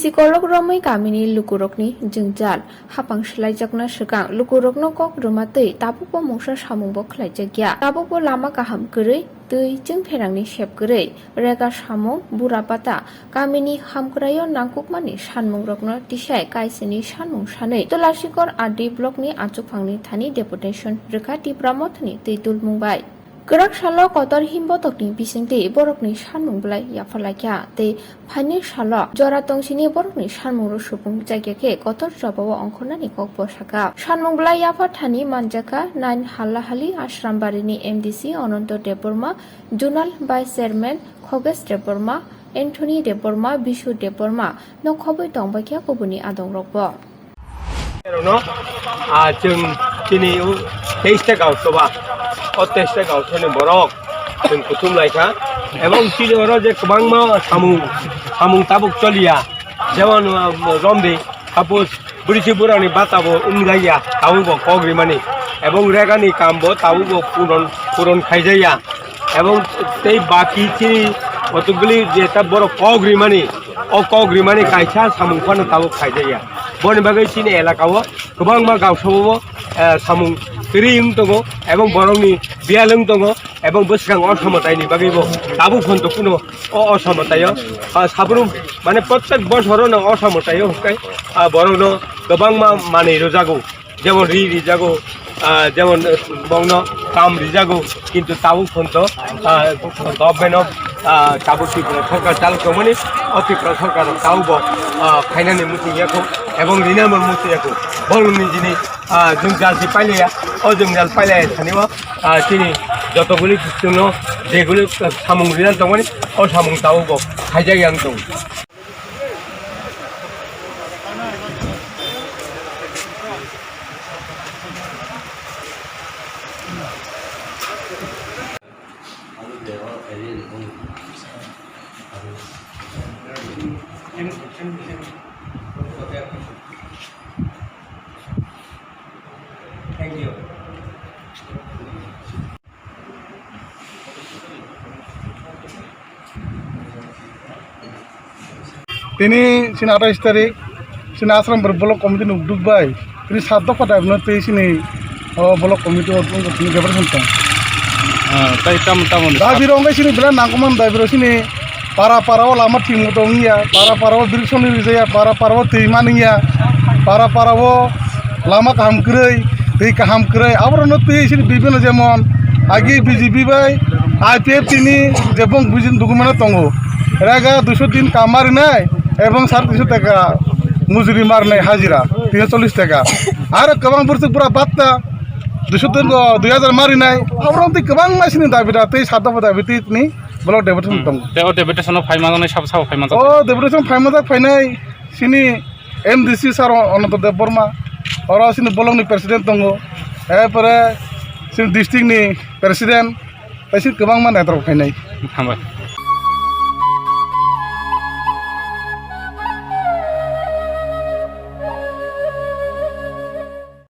psikolog romai kamini lukurokni jengjal hapang shlaijakna shikang lukurokno kok rumatei tabupo mungsa samwng bo khlaijakya tabupo lama kaham kwrwi tui jengpherangni sepkwrwi rega samwng burapata kamini hamkrayo nangkukmani sanmungrokno tisai kaisini sanmung sanei Tulashikhor RD blockni achukphangni thani deputation rwkha Tipra Mothani Twidulmwng bai Gerak salo kotor himbotokni bisingti borokni sanmung Bwlai Yaphar laikya tei phaini salo jora tongsini borokni sanmung rusupung jaigake kotor jabao ongkhonani kokbo saka sanmung Bwlai Yaphar thani manjaka 9 hallahali ashrambarini MDC Ononto Deborma Junal Vice Chairman Khoges Deborma Anthony Deborma Bishu Deborma no khoboi tongbakya kubuni adongrokbo जों दिनै 23टा गावसबा 23टा गावसनि बरक जों कुटुमलायखा এবং চিনিওর যে কবাংমা সামুং তাবুক চলিয়া যেমন রমদে suppose বুড়িছি বুড়ানি বাতাবো উনগাইয়া তাবুবো কগ্রিমানি এবং রেগানি কামবো তাবুবো পূরণ খাইজাইয়া এবং সেই বাকি চিনি কতগুলি যেটা বড় কগ্রিমানি ও কগ্রিমানি কাইছা সামুংফানো তাবুক খাইজাইয়া বনি বাগै চিনি এলাকাও गोबांमा गावसबो सामुं रिं दङ এবং বরংনি বিয়ালং দङ এবং বসগাং অসমতায়নি বাগैबो दाबो फन्त कुनो असमताय साब्रुम माने प्रत्येक बছরनो असमताय हकाय बरंनो गोबांमा माने रजागौ যেমন রি जागौ যেমন বংন কাম রিজাগौ কিন্তু दाबो फन्त गभर्नमेन्ट अफ दाबो सरकार चालकमनि अतिप्रा सरकार दाबो फाइनानि मुथियाखौ এবং রিনামর মুथियाखौ বরংনি जिनि जों जालसि पाइलाया जों जाल पाइलाया थानिबो তিনি যতগুলি জন্য যেগুলি সামুং রিনান দङनि সামুং दाबो खायजायां दं Thank you. Ini sini 28 tarik sini asram berblok komite nubduk bay ini satu pada benar tuh sini blok komite waktu ini jabar sentang tai tam dah birong guys sini bilang nangkuman dah birong sini para lama tim utongnya para birison ini saya para timaninya para lama kaham kerai awal nanti sini bibin aja mon agi BJP bay IPF ini jebong bujin dokumen tunggu raga 200 दिन kamar ini এবং 350 টাকা মজুরি মারনে হাজিরা 340 টাকা আর কবাং বর্ষ পুরা বাত্তা 200 দিন 2000 মারি নাই আমরাতে কবাং মাসিনি দাবিটা তেই সাদা দাবিটি নি ব্লক ডেপুটেশন দং তেও ডেপুটেশন ফাইমাজনে সাব ফাইমাজ ডেপুটেশন ফাইমাজ ফাইনাই সিনি MDC স্যার অনন্ত দেববর্মা আর সিনি ব্লকনি প্রেসিডেন্ট দং এরপরে সিনি ডিস্ট্রিক্ট নি প্রেসিডেন্ট এসি কবাং মান এতর ফাইনাই হামবাই